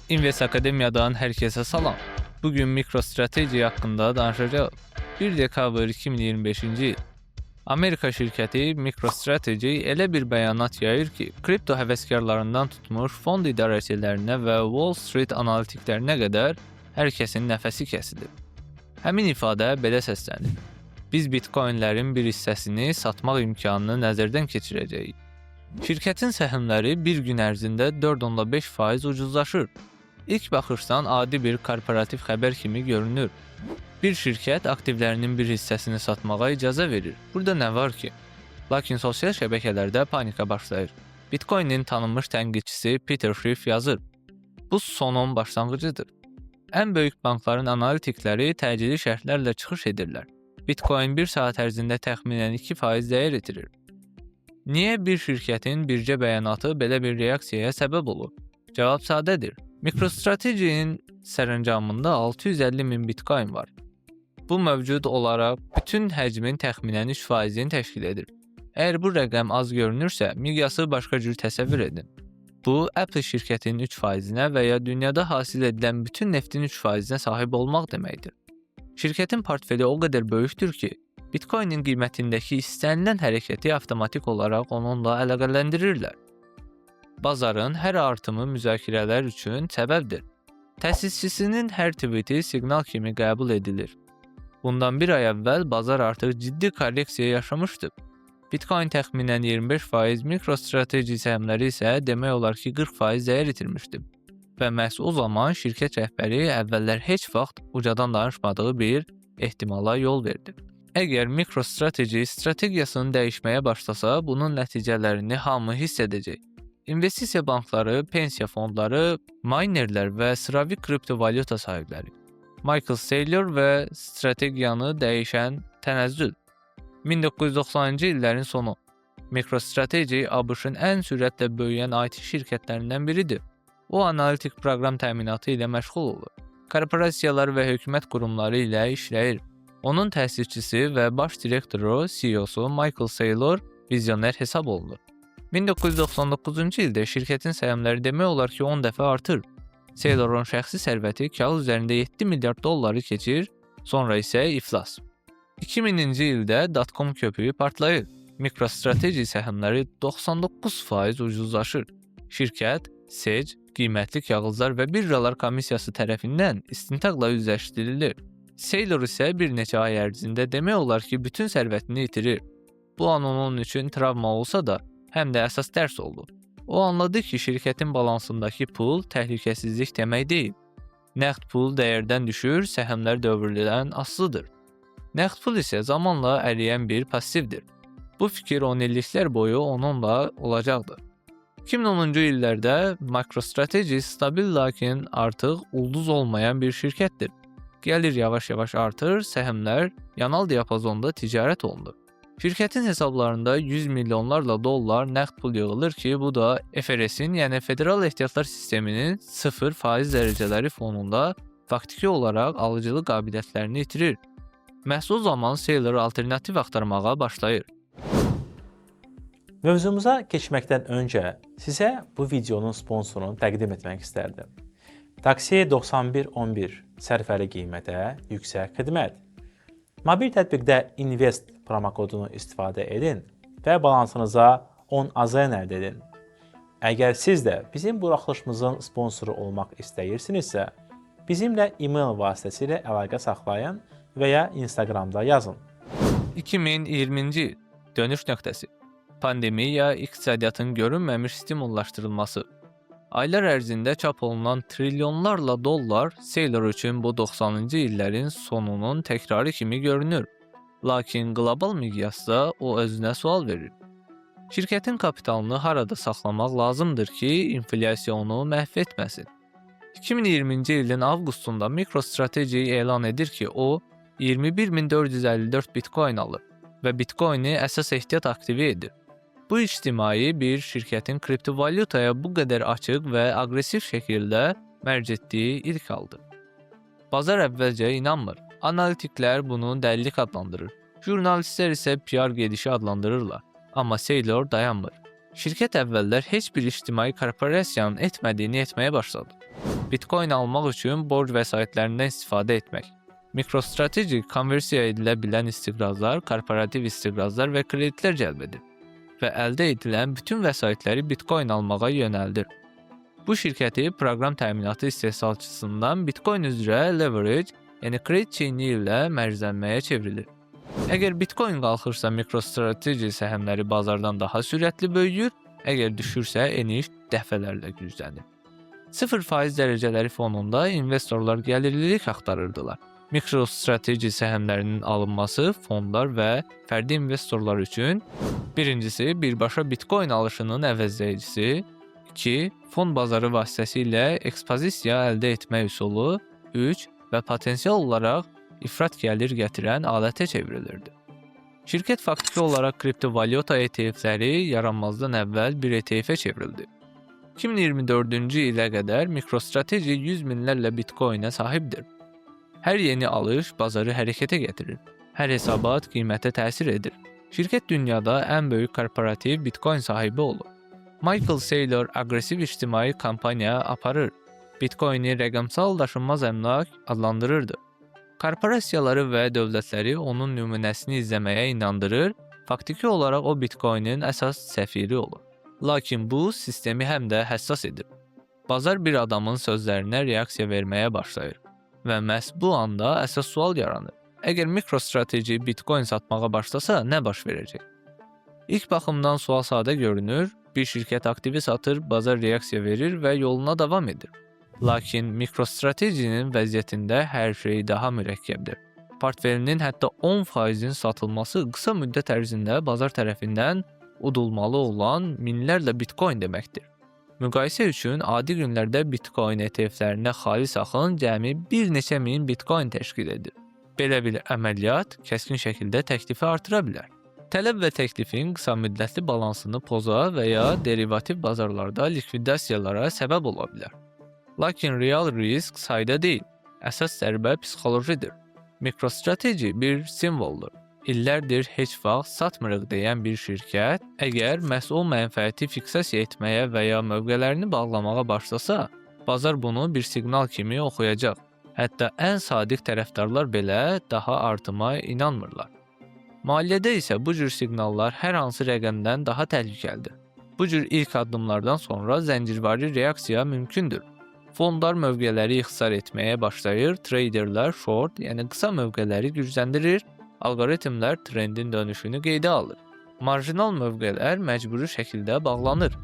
Invest Akademiyadan herkese salam. Bugün MicroStrategy hakkında danışacağız. 1 dekabr 2025-ci il. Amerika şirkəti MicroStrategy elə bir bəyanat yayır ki, kripto həvəskarlarından tutmuş fond idarəçilərinə və Wall Street analitiklərinə qədər hər kəsin nəfəsi kəsilir. Həmin ifadə belə səslənir. Biz bitcoinlərin bir hissəsini satmaq imkanını nəzərdən keçirəcəyik. Şirkətin səhmləri bir gün ərzində 4,5% ucuzlaşır. İlk baxışdan adi bir korporativ xəbər kimi görünür. Bir şirkət aktivlərinin bir hissəsini satmağa icazə verir. Burada nə var ki? Lakin sosial şəbəkələrdə panika başlayır. Bitcoinin tanınmış tənqidçisi Peter Schiff yazır. Bu sonun başlanğıcıdır. Ən böyük bankların analitikləri təcili şərtlərlə çıxış edirlər. Bitcoin bir saat ərzində təxminən 2% dəyər itirir. Niyə bir şirkətin bircə bəyanatı belə bir reaksiyaya səbəb olur? Cavab sadədir. MicroStrategy'nin sərəncamında 650.000 bitcoin var. Bu mövcud olaraq bütün həcmin təxminən 3%-ni təşkil edir. Əgər bu rəqəm az görünürsə, miqyası başqa cür təsəvvür edin. Bu, Apple şirkətinin 3%-nə və ya dünyada hasil edilən bütün neftin 3%-nə sahib olmaq deməkdir. Şirkətin portfeli o qədər böyükdür ki, Bitcoinin qiymətindəki istənilən hərəkəti avtomatik olaraq onunla əlaqələndirirlər. Bazarın hər artımı müzakirələr üçün səbəbdir. Təsisçisinin hər tweeti siqnal kimi qəbul edilir. Bundan bir ay əvvəl bazar artıq ciddi korreksiya yaşamışdı. Bitcoin təxminən 25%, MicroStrategy səhmləri isə demək olar ki 40% dəyər itirmişdi. Və məhz o zaman şirkət rəhbəri əvvəllər heç vaxt ucadan danışmadığı bir ehtimala yol verdi. Əgər MicroStrategy strategiyasını dəyişməyə başlasa, bunun nəticələrini hamı hiss edəcək. İnvestisiya bankları, pensiya fondları, minerlər və sıravi kriptovalyuta sahibləri. Michael Saylor və strategiyanı dəyişən tənəzzül. 1990-cı illərin sonu. MicroStrategy ABŞ-ın ən sürətlə böyüyən IT şirkətlərindən biridir. O, analitik proqram təminatı ilə məşğul olur. Korporasiyalar və hökumət qurumları ilə işləyir. Onun təsisçisi və baş direktoru, CEO-su Michael Saylor vizyoner hesab olunur. 1999-cu ildə şirkətin səhmləri demək olar ki 10 dəfə artır. Saylor'un şəxsi sərvəti kağız üzərində 7 milyard dolları keçir, sonra isə iflas. 2000-ci ildə dotcom köpüyü partlayır. MicroStrategy səhmləri 99% ucuzlaşır. Şirkət, SEC, qiymətli kağızlar və birralar komissiyası tərəfindən istintaqla üzləşdirilir. Saylor isə bir neçə ay ərzində demək olar ki bütün sərvətini itirir. Bu an onun üçün travma olsa da, həm də əsas dərs oldu. O anladı ki, şirkətin balansındakı pul təhlükəsizlik demək deyil. Nəqd pul dəyərdən düşür, səhmlər dövrlərdən asılıdır. Nəqd pul isə zamanla əriyən bir passivdir. Bu fikir 10 illiklər boyu onunla olacaqdır. 2010-cu illərdə MicroStrategy stabil lakin artıq ulduz olmayan bir şirkətdir. Gəlir yavaş-yavaş artır, səhmlər yanal diapazonda ticarət olunur. Şirkətin hesablarında 100 milyonlarla dollar nəqd pul yığılır ki, bu da FRS-in, yəni Federal Ehtiyatlar Sisteminin 0% dərəcələri fonunda faktiki olaraq alıcılıq qabiliyyətlərini itirir. Məhz o zaman Saylor alternativ axtarmağa başlayır. Mövzumuza keçməkdən öncə sizə bu videonun sponsorunu təqdim etmək istərdim. Taksi 9111 sərfəli qiymətə yüksək xidmət. Mobil tətbiqdə Invest promokodunu istifadə edin və balansınıza 10 AZN əldə edin. Əgər siz də bizim buraxılışımızın sponsoru olmaq istəyirsinizsə, bizimlə e-mail vasitəsilə əlaqə saxlayın və ya Instagramda yazın. 2020-ci il dönüş nöqtəsi. Pandemiya, iqtisadiyyatın görünməmiş stimullaşdırılması. Aylar ərzində çap olunan trilyonlarla dollar Saylor üçün bu 90-cı illərin sonunun təkrarı kimi görünür. Lakin qlobal miqyasda o özünə sual verir. Şirkətin kapitalını harada saxlamaq lazımdır ki, inflyasiya onu məhv etməsin. 2020-ci ilin avqustunda MicroStrategy elan edir ki, o 21.454 bitcoin alır və bitcoini əsas ehtiyat aktivi edir. Bu ictimai bir şirkətin kriptovalyutaya bu qədər açıq və aqressiv şəkildə mərc etdiyi ilk haldır. Bazar əvvəlcə inanmır. Analitiklər bunu dəlilik adlandırır. Jurnalistlər isə PR gedişi adlandırırlar. Amma Saylor dayanmır. Şirkət əvvəllər heç bir ictimai korporasiyanın etmədiyini etməyə başladı. Bitcoin almaq üçün borc vəsaitlərindən istifadə etmək. MicroStrategy konversiya edilə bilən istiqrazlar, korporativ istiqrazlar və kreditlər cəlb edir və əldə edilən bütün vəsaitləri Bitcoin almağa yönəldir. Bu şirkəti proqram təminatı istehsalçısından Bitcoin üzrə leverage, yəni kredit çeyni ilə mərcənməyə çevrilir. Əgər Bitcoin qalxırsa, MicroStrategy səhmləri bazardan daha sürətli böyüyür, əgər düşürsə, eniş dəfələrlə güclənir. 0% dərəcələri fonunda investorlar gəlirlilik axtarırdılar. MicroStrategy səhmlərinin alınması fondlar və fərdi investorlar üçün birincisi, birbaşa Bitcoin alışının əvəzləyicisi, 2. Fond bazarı vasitəsilə ekspozisiya əldə etmək üsulu, 3. Və potensial olaraq ifrat gəlir gətirən alətə çevrilirdi. Şirkət faktiki olaraq kriptovalyuta ETF-ləri yaranmazdan əvvəl bir ETF-ə çevrildi. 2024-cü ilə qədər MicroStrategy 100 minlərlə Bitcoinə sahibdir. Hər yeni alış bazarı hərəkətə gətirir. Hər hesabat qiymətə təsir edir. Şirkət dünyada ən böyük korporativ Bitcoin sahibi olur. Michael Saylor aqressiv ictimai kampaniya aparır. Bitcoini rəqəmsal daşınmaz əmlak adlandırırdı. Korporasiyaları və dövlətləri onun nümunəsini izləməyə inandırır, faktiki olaraq o Bitcoinin əsas səfiri olur. Lakin bu, sistemi həm də həssas edir. Bazar bir adamın sözlərinə reaksiya verməyə başlayır və məhz bu anda əsas sual yaranır. Əgər MicroStrategy Bitcoin satmağa başlasa, nə baş verəcək? İlk baxımdan sual sadə görünür, bir şirkət aktivi satır, bazar reaksiya verir və yoluna davam edir. Lakin MicroStrategy-nin vəziyyətində hər şey daha mürəkkəbdir. Portfelinin hətta 10%-in satılması qısa müddət ərzində bazar tərəfindən udulmalı olan minlərlə Bitcoin deməkdir. Müqayisə üçün adi günlərdə Bitcoin ETF-lərinə xalis axın cəmi bir neçə min Bitcoin təşkil edir. Belə bir əməliyyat kəskin şəkildə təklifi artıra bilər. Tələb və təklifin qısa müddətli balansını poza və ya derivativ bazarlarda likvidasiyalara səbəb ola bilər. Lakin real risk sayda deyil, əsas zərbə psixolojidir. MicroStrategy bir simvoldur. İllərdir heç vaxt satmırıq deyən bir şirkət, əgər məhz o mənfəəti fiksasiya etməyə və ya mövqələrini bağlamağa başlasa, bazar bunu bir siqnal kimi oxuyacaq. Hətta ən sadiq tərəfdarlar belə daha artıma inanmırlar. Maliyyədə isə bu cür siqnallar hər hansı rəqəmdən daha təhlükəlidir. Bu cür ilk addımlardan sonra zəncirvari reaksiya mümkündür. Fondlar mövqeləri ixtisar etməyə başlayır, traderlər short, yəni qısa mövqeləri gücləndirir, alqoritmlər trendin dönüşünü qeydə alır. Marjinal mövqelər məcburi şəkildə bağlanır.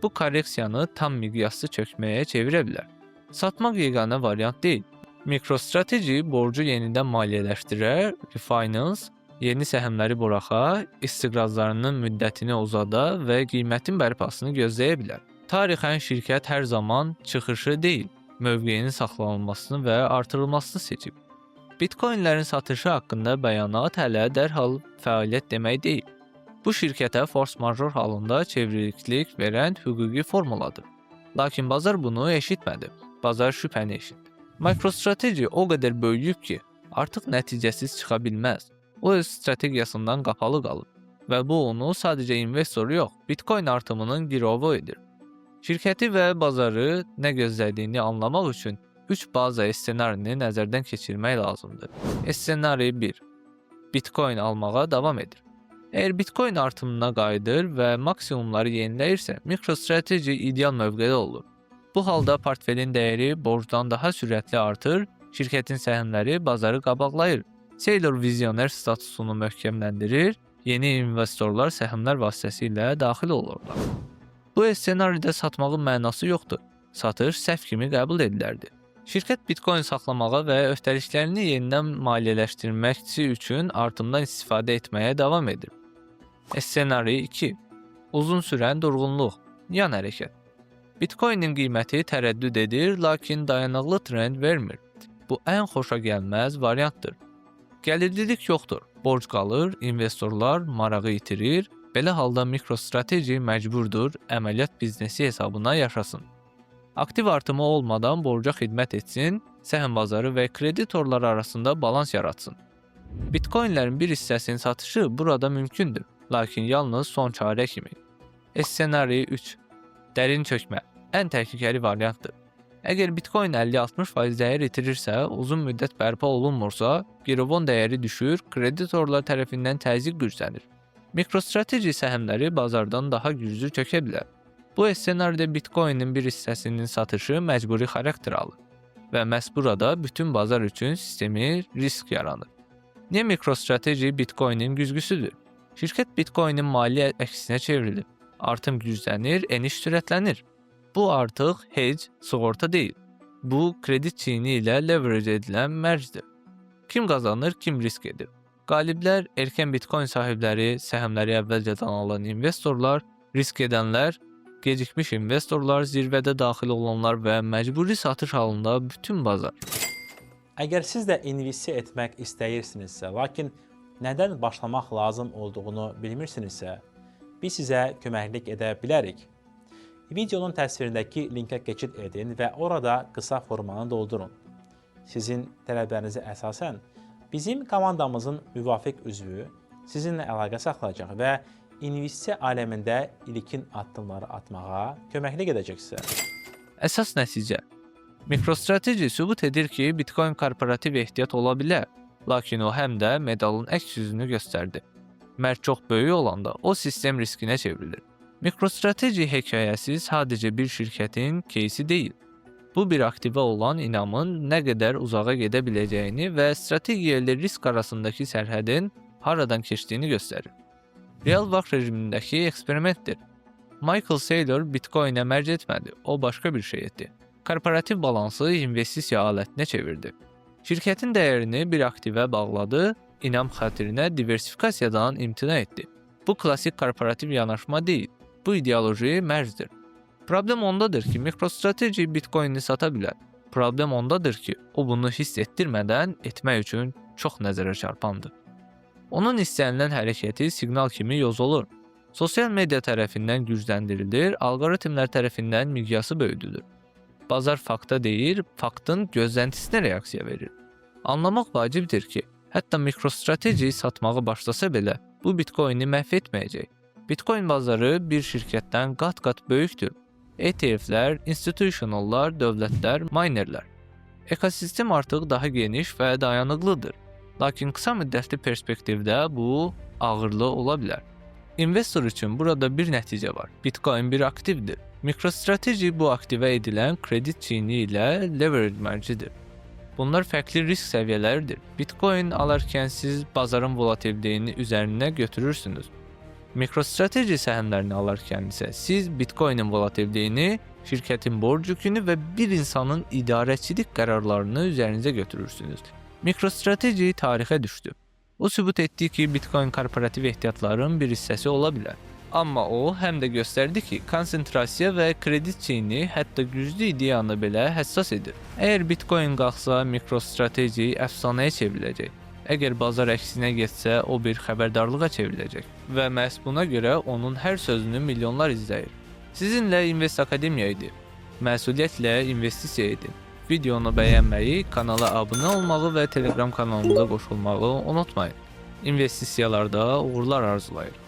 Bu korreksiyanı tam miqyaslı çökməyə çevirə bilər. Satmaq yeganə variant deyil. MicroStrategy borcu yenidən maliyyələşdirər, refinance, yeni səhmləri buraxa, istiqrazlarının müddətini uzada və qiymətin bərpasını gözləyə bilər. Tarixən şirkət hər zaman çıxışı deyil, mövqeyinin saxlanılmasını və artırılmasını seçib. Bitcoinlərin satışı haqqında bəyanat hələ dərhal fəaliyyət demək deyil. Bu şirkətə force majeure halında çevriliklik verən hüquqi formuladır. Lakin bazar bunu eşitmədi. Bazar şübhəni eşitdi. MicroStrategy o qədər böyüyüb ki, artıq nəticəsiz çıxa bilməz. O öz strategiyasından qapalı qalır və bu onu sadəcə investoru yox, Bitcoin artımının girovu edir. Şirkəti və bazarı nə gözlədiyini anlamaq üçün 3 baza ssenarini nəzərdən keçirmək lazımdır. Ssenari 1. Bitcoin almağa davam edir. Əgər Bitcoin artımına qayıdır və maksimumları yeniləyirsə, MicroStrategy ideal mövqedə olur. Bu halda portfelin dəyəri borcdan daha sürətli artır, şirkətin səhmləri bazarı qabaqlayır. Saylor vizyoner statusunu möhkəmləndirir, yeni investorlar səhmlər vasitəsilə daxil olurlar. Bu ssenaridə satmağın mənası yoxdur. Satış səhv kimi qəbul edilərdi. Şirkət Bitcoin saxlamağa və öhdəliklərini yenidən maliyyələşdirmək üçün artımdan istifadə etməyə davam edir. Ssenari 2. Uzun sürən durğunluq, yan hərəkət. Bitcoinin qiyməti tərəddüd edir, lakin dayanıqlı trend vermir. Bu ən xoşagəlməz variantdır. Gəlirlilik yoxdur, borc qalır, investorlar marağı itirir. Belə halda MicroStrategy məcburdur əməliyyat biznesi hesabına yaşasın. Aktiv artımı olmadan borca xidmət etsin, səhm bazarı və kreditorlar arasında balans yaratsın. Bitcoinlərin bir hissəsinin satışı burada mümkündür, lakin yalnız son çarə kimi. Ssenari 3. Dərin çökmə, ən təhlükəli variantdır. Əgər Bitcoin 50-60% dəyər itirirsə, uzun müddət bərpa olunmursa, Girobon dəyəri düşür, kreditorlar tərəfindən təzyiq güclənir. MicroStrategy səhmləri bazardan daha güclü çökə bilər. Bu ssenaridə Bitcoinin bir hissəsinin satışı məcburi xarakter alır və məhz burada bütün bazar üçün sistemi risk yaranır. Niyə MicroStrategy Bitcoinin güzgüsüdür? Şirkət Bitcoinin maliyyə əksinə çevrilib. Artım güclənir, eniş sürətlənir. Bu artıq hedge, sığorta deyil. Bu, kredit çiyini ilə leverage edilən mərcdir. Kim qazanır, kim risk edir? Qaliblər erkən Bitcoin sahibləri, səhmləri əvvəlcədən alan investorlar, risk edənlər, gecikmiş investorlar, zirvədə daxil olanlar və məcburi satış halında bütün bazar. Əgər siz də investisiya etmək istəyirsinizsə, lakin nədən başlamaq lazım olduğunu bilmirsinizsə, biz sizə köməklik edə bilərik. Videonun təsvirindəki linkə keçid edin və orada qısa formanı doldurun. Sizin tələblərinizi əsasən bizim komandamızın müvafiq üzvü sizinlə əlaqə saxlayacaq və investisiya aləmində ilkin addımları atmağa köməklik edəcəksə. Əsas nəticə. MicroStrategy sübut edir ki, Bitcoin korporativ ehtiyat ola bilər, lakin o həm də medalın əks yüzünü göstərdi. Mərc çox böyük olanda o sistem riskinə çevrilir. MicroStrategy hekayəsi sadəcə bir şirkətin кейsi deyil. Bu bir aktivə olan inamın nə qədər uzağa gedə biləcəyini və strategiya ilə risk arasındakı sərhədin haradan keçdiyini göstərir. Real vaxt rejimindəki eksperimentdir. Michael Saylor Bitcoinə mərc etmədi, o başqa bir şey etdi. Korporativ balansı investisiya alətinə çevirdi. Şirkətin dəyərini bir aktivə bağladı, inam xatirinə diversifikasiyadan imtina etdi. Bu klassik korporativ yanaşma deyil. Bu ideoloji mərcdir. Problem ondadır ki, MicroStrategy Bitcoin'i sata bilər. Problem ondadır ki, o bunu hiss etdirmədən etmək üçün çox nəzərə çarpandır. Onun istənilən hərəkəti siqnal kimi yoz olur. Sosial media tərəfindən gücləndirilir, alqoritmlər tərəfindən miqyası böyüdülür. Bazar fakta deyir, faktın gözləntisinə reaksiya verir. Anlamaq vacibdir ki, hətta MicroStrategy satmağı başlasa belə, bu Bitcoin'i məhv etməyəcək. Bitcoin bazarı bir şirkətdən qat-qat böyükdür. ETF-lər, institutionallar, dövlətlər, minerlər. Ekosistem artıq daha geniş və dayanıqlıdır. Lakin qısa müddətli perspektivdə bu ağırlı ola bilər. İnvestor üçün burada bir nəticə var. Bitcoin bir aktivdir. MicroStrategy bu aktivə edilən kredit çiyini ilə leverage mərcidir. Bunlar fərqli risk səviyyələridir. Bitcoin alarkən siz bazarın volatilliğini üzərinə götürürsünüz. MicroStrategy səhmlərini alarkən isə siz Bitcoinin volatilliyini, şirkətin borc yükünü və bir insanın idarəçilik qərarlarını üzərinizə götürürsünüz. MicroStrategy tarixə düşdü. O sübut etdi ki, Bitcoin korporativ ehtiyatların bir hissəsi ola bilər. Amma o həm də göstərdi ki, konsentrasiya və kredit çiyini hətta güclü ideyanı belə həssas edir. Əgər Bitcoin qalxsa, MicroStrategy əfsanəyə çevriləcək. Əgər bazar əksinə getsə, o bir xəbərdarlığa çevriləcək və məhz buna görə onun hər sözünü milyonlar izləyir. Sizinlə Invest Akademiya idi. Məsuliyyətlə investisiya edin. Videonu bəyənməyi, kanala abunə olmağı və Telegram kanalımıza qoşulmağı unutmayın. İnvestisiyalarda uğurlar arzulayır.